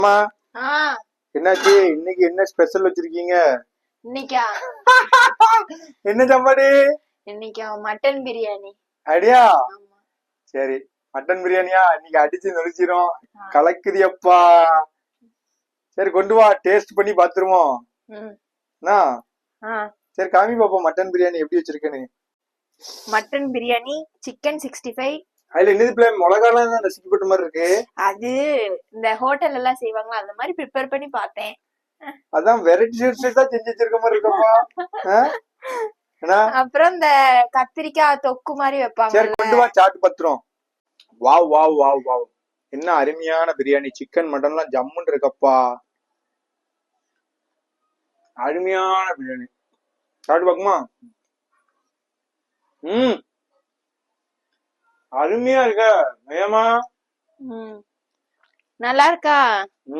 அம்மா ஆ என்னாச்சு இன்னைக்கு என்ன ஸ்பெஷல் வச்சிருக்கீங்க? இன்னைக்கா என்ன சாப்பாடு? இன்னைக்கா மட்டன் பிரியாணி. அடியா ஆமா. சரி, மட்டன் பிரியாணியா? இன்னைக்கு அடிச்சு நொறுச்சிரும். கலக்குதியப்பா. சரி கொண்டு வா, டேஸ்ட் பண்ணி பாத்துருவோம். ம். என்ன? ஆ சரி காமி பாப்போம் மட்டன் பிரியாணி எப்படி வச்சிருக்கேன்னு. Mutton biryani, chicken 65. அதுல என்னது பிள்ளை, மிளகாலாம் தான் நசுக்கப்பட்ட மாதிரி இருக்கு. அது இந்த ஹோட்டல் எல்லாம் செய்வாங்களா அந்த மாதிரி ப்ரிப்பேர் பண்ணி பார்த்தேன். அதான் வெரைட்டி தான் செஞ்சு வச்சிருக்க மாதிரி இருக்கப்பா. என்ன? அப்புறம் இந்த கத்திரிக்காய் தொக்கு மாதிரி வைப்பாங்க. சரி கொண்டு வா, சாட்டு பத்திரம். வாவ் வாவ் வாவ் வாவ், என்ன அருமையான பிரியாணி. சிக்கன் மட்டன்லாம் ஜம்முன்னு இருக்கப்பா. அருமையான பிரியாணி. சாப்பிட்டு பாக்குமா? அருமையா இருக்க நயமா. நல்லா இருக்கா?